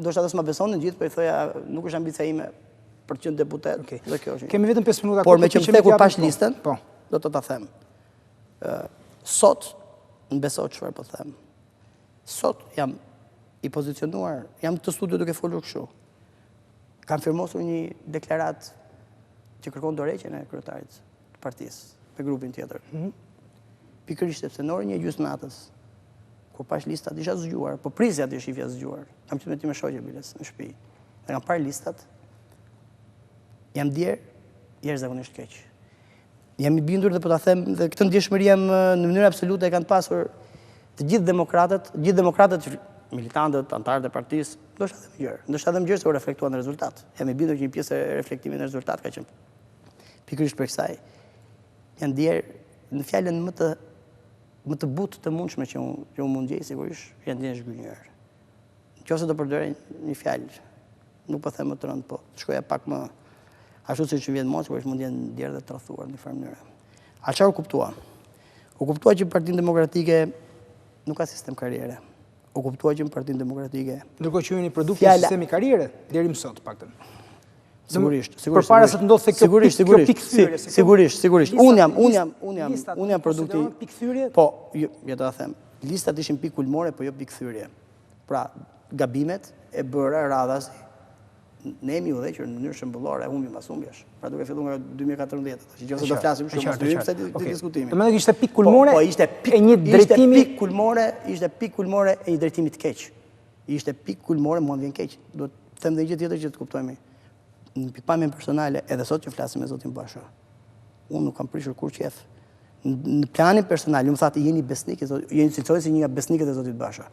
ndoshta ata s'ma besonin gjithë, po i thoja, nuk është ambicia ime për të qenë deputet. Dhe kjo është. Kemi vetëm 5 minuta. Por me që më thekur pash listën, do të ta them. Sot, në beso çfarë po them. Sot jam i pozicionuar, jam të studio duke folur kështu. Kam firmosur një deklarat që kërkon dorëheqjen e kryetarit të partisë me grupin tjetër. Pikërisht sepse në orën 1:30 natës, kur pash listat, isha zgjuar, po prisja të shifja zgjuar. Kam qenë me ti me shoqe biles në shtëpi. Dhe kam parë listat. Jam ndier jashtëzakonisht keq. Jam i bindur dhe po ta them dhe këtë ndjeshmëri jam në mënyrë absolute e kanë pasur të gjithë demokratët militantët, antarët e partisë, ndoshta edhe më gjërë se u reflektuan në rezultat. Jam i bindur që një pjesë e reflektimit në rezultat ka qenë pikërisht për kësaj. Janë ndjerë në fjalën më të butë të mundshme që unë mund gjej, sigurisht, janë ndjerë zhgënjur. Nëse do përdorej një fjalë, nuk po them më të rëndë, po shkoja pak më ashtu siç vjen mos, sigurisht mund jenë ndjerë dhe tradhuar në një farë mënyrë. A çfarë u kuptua? U kuptua që Partinë Demokratike nuk ka sistem karriere. U kuptua që në Partinë Demokratike. Ndërkohë që jeni produkt të sistemi karriere deri më sot paktën. Sigurisht. Përpara se të ndodhte kjo pikthyrje. Sigurisht. Unë jam produkti pikthyrje. Po, jo do ta them. Listat ishin pikë kulmore, po jo pikthyrje. Pra, gabimet e bëra radhas. Ne jemi udhëhequr në mënyrë shembullore, humbi mbas humbjesh. Pra duke filluar nga 2014, tash nëse do flasim shumë më pse të diskutimin. Domethënë ishte pikë kulmore e një drejtimi, ishte pikë kulmore e një drejtimi të keq. Ishte pikë kulmore, mua vjen keq. Do të them edhe gjë tjetër që të kuptojmë. Në pikpamjen personale, edhe sot që flasim me zotin Basha, unë nuk kam prishur kur qef. Në planin personal, ju më thatë jeni besnik, jeni cilësoj si një nga besnikët e zotit Basha.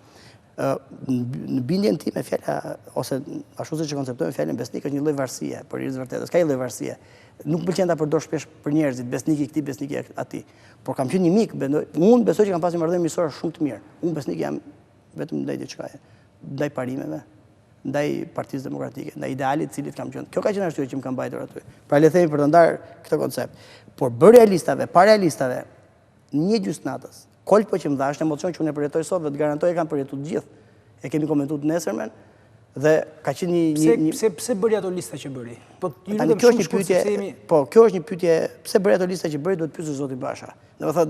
Në bindjen time fjala ose ashtu siç e konceptojmë fjalën besnik është një lloj varësie, por i vërtetës ka një lloj varësie. Nuk pëlqen ta përdor shpesh për njerëzit, besniki këtij, besniki atij. Por kam qenë një mik, unë besoj që kam pasur marrëdhënie miqësore shumë të mirë. Unë besnik jam vetëm ndaj diçkaje, ndaj parimeve, ndaj Partisë Demokratike, ndaj idealit të cilit kam qenë. Kjo ka qenë arsye që më kam mbajtur aty. Pra le të themi për të ndarë këtë koncept. Por bërja e listave, para e listave, një gjysnatës, kolpo që më dha, është emocion që unë e përjetoj sot dhe të garantoj e kam përjetu të gjithë. E kemi komentu të nesërmen dhe ka qenë një... Pse bëri ato lista që bëri? Kjo është një pyetje, pse bëri ato lista që bëri, duhet pyesë zoti Basha. Do të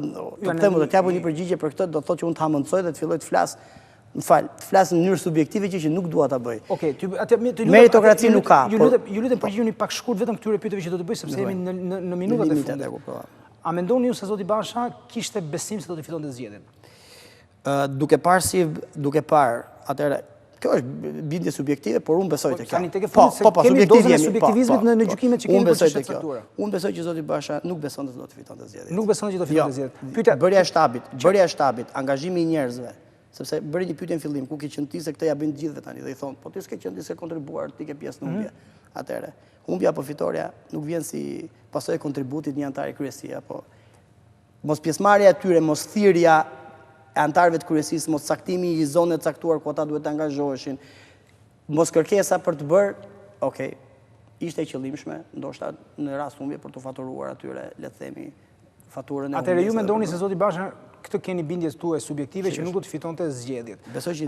them, do të japu një përgjigje për këtë, do të thotë që unë të hamëndsoj dhe të filloj të flas, më fal, të flas në mënyrë subjektive që nuk dua ta bëj. Okej, meritokraci nuk ka. Ju lutem përgjigjuni pak shkurt vetëm këtyre pyetjeve që do të bëj sepse jemi në minutat e fundit. A mendoni ju se zoti Basha kishte besim se do të fitonte zgjedhjen? Duke parë, atëherë, kjo është bindje subjektive, por unë besoj të kjo. Kemi dozën e subjektivizmit në gjykimet që kemi për çështjet e caktuara. Unë besoj që zoti Basha nuk beson se do të fitonte zgjedhjen. Nuk beson që do të fitonte zgjedhjen. Bërja e shtabit, angazhimi i njerëzve, sepse bëri një pyetje në fillim, ku ke qenë ti se këtë ja bëjnë të gjithëve tani dhe i thonë, po ti s'ke qenë ti se kontribuar, ti ke pjesë në humbje. Atëherë, humbja apo fitoria nuk vjen si pasojë e kontributit një antar i kryesia, po mos pjesëmarrja e tyre, mos thirrja e antarëve të kryesisë, mos caktimi i zonë të caktuar ku ata duhet të angazhoheshin, mos kërkesa për të bërë, okej, ishte e qëllimshme, ndoshta në rast humbje për të faturuar atyre, le të themi, faturën e humbjes. Atëherë ju mendoni se zoti Basha këtë keni bindjes tuaja subjektive që nuk do të fitonte zgjedhjet. Besoj që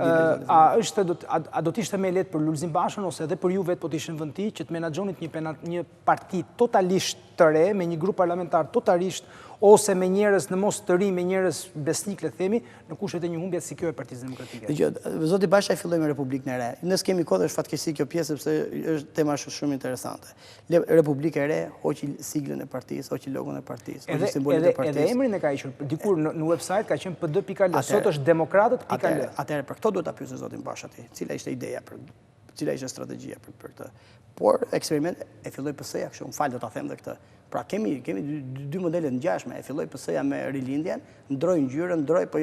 A do të ishte më lehtë për Lulzim Bashën ose edhe për ju vetë po të ishte në vend që të menaxhonit një parti totalisht të re me një grup parlamentar totalisht ose me njerëz në mos të ri, me njerëz besnik, le të themi, në kushtet e një humbje si kjo e Partisë Demokratike? Zoti Basha e filloi me Republikën e Re. Ne s'kemi kohë, është fatkeqësi kjo pjesë sepse është tema shumë interesante. Republika e Re hoqi siglën e partisë, hoqi logon e partisë, hoqi simbolin e partisë. Edhe emrin e ka hequr. Dikur në website ka qenë PD.al, sot është demokratët.al. Atëherë për këto duhet ta pyesë zotin Basha ti, cila ishte ideja cila ishte strategjia për këtë. Por eksperiment e filloi PS-ja kështu, më fal do ta them edhe këtë. Pra kemi dy modele të ngjashme. E filloi PS-ja me rilindjen, ndroi ngjyrën, po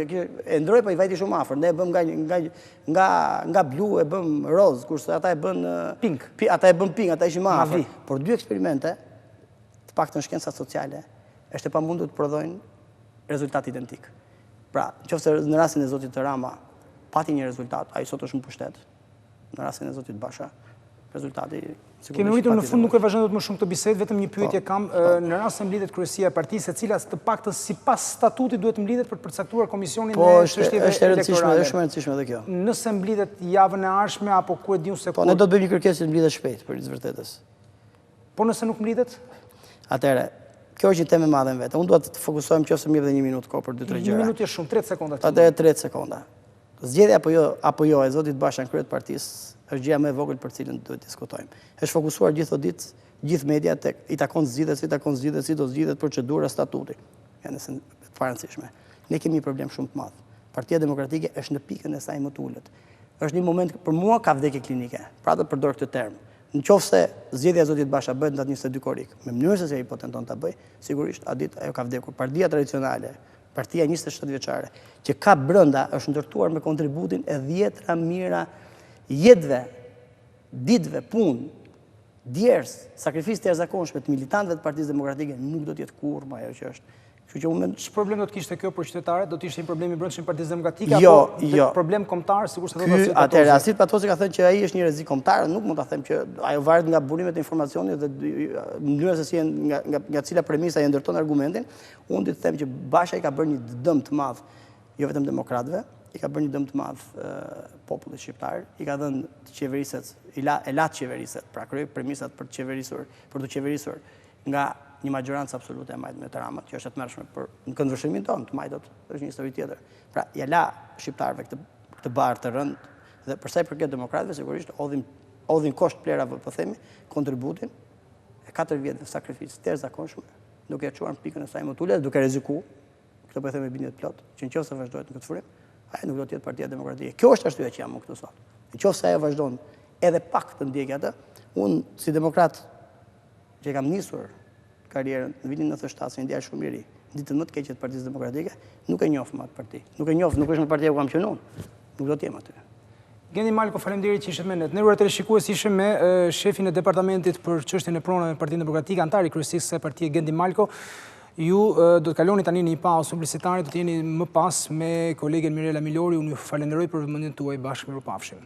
i vajti shumë afër. Ne e bëm nga blu e bëm roz, kurse ata e bën pink. Ata e bën pink, ata ishin më afër. Por dy eksperimente, të paktën shkencat sociale, është e pamundur të prodhojnë rezultat identik. Pra, nëse në rastin e zotit Rama pati një rezultat, ai sot është në pushtet. Në rastin e zotit Basha, rezultati... Kemi rritur në fund, nuk e vazhdojmë më shumë të bisedë, vetëm një pyetje kam, në rast se mblidhet kryesia e partisë, e cila të paktën sipas statutit duhet mblidhet për të përcaktuar komisionin e çështjeve elektorale. Është shumë e rëndësishme edhe kjo. Nëse mblidhet javën e ardhshme apo ku e diun se po ne do të bëjmë një kërkesë të mblidhet shpejt për të vërtetës. Po nëse nuk mblidhet? Atëherë, kjo është një temë e madhe në vetë. Unë dua të fokusohem nëse më jep edhe 1 minutë kohë për 2-3 gjëra. 1 minutë është shumë, 30 sekonda. Atëherë 30 sekonda. Zgjedhja apo jo e zotit Basha në krye të partisë është gjëja më e vogël për cilën duhet të diskutojmë. Është fokusuar gjithë ditë, gjithë media tek i takon zgjidhet, si do zgjidhet procedura, statuti. Janë të parancishme. Ne kemi një problem shumë të madh. Partia Demokratike është në pikën e saj më të ulët. Është një moment për mua ka vdekje klinike. Pra do të përdor këtë term. Nëse zgjedhja e zotit Basha bëhet datë 22 korrik, me mënyrën se ai po tenton ta bëj, sigurisht atë ditë ajo ka vdekur. Partia tradicionale, partia 27 vjeçare, që ka brenda është ndërtuar me kontributin e 10 mijëra jetëve, ditëve, punë, djerës, sakrificë të jashtëzakonshme të militantëve të Partisë Demokratike nuk do të jetë kurrë ajo që është. Kështu që unë ç'është problem do të kishte kjo për qytetarët? Do të ishte një problem i brendshëm Partisë Demokratike apo problem kombëtar, sikur se thotë Asit Patosi? Atëherë Asit Patosi ka thënë që ai është një rrezik kombëtar, nuk mund ta them që ajo varet nga burimet e informacionit dhe mënyra se si nga cila premisa ai ndërton argumentin. Unë do të them që Basha i ka bërë një dëm të madh jo vetëm demokratëve, i ka bërë një dëm të madh popullit shqiptar, i ka dhënë të qeveriset, e la qeveriset, pra krijoi premisat për të qeverisur nga një majorancë absolute e majtë me të Ramët, që është e tmerrshme për në këndvështrimin tonë të majtot, është një histori tjetër. Pra, ja la shqiptarëve këtë barë të rënd, dhe përsa i përket demokratëve, sigurisht, odhin kosht plerave, po themi, kontributin e 4 vjetë dhe sakrificë të jashtëzakonshme, duke e çuar në pikën e saj më të ulët, duke rreziku, këtë po e them me bindje të plot, që nëse vazhdohet në këtë frym, ai nuk do të jetë Partia Demokratike. Kjo është arsyeja që jam unë këtu sot. Nëse ajo vazhdon edhe pak të ndjekë atë, unë si demokrat që kam nisur karrierën në vitin 97 si një djalë shumë i ri, ditën më të keqe të Partisë Demokratike, nuk e njoh më atë parti. Nuk është në partia ku kam qenë unë. Nuk do të jem aty. Genti Malko, faleminderit që ishet me ne. Ne ruar teleshikues ishim me shefin e departamentit për çështjen e pronave në Partinë Demokratike, antar i kryesisë së partisë Genti Malko. Ju do të kaloni tani në një pauzë publicitare, do të jeni më pas me kolegen Mirela Milori. Unë ju falenderoj për vëmendjen tuaj, bashkë mirupafshim.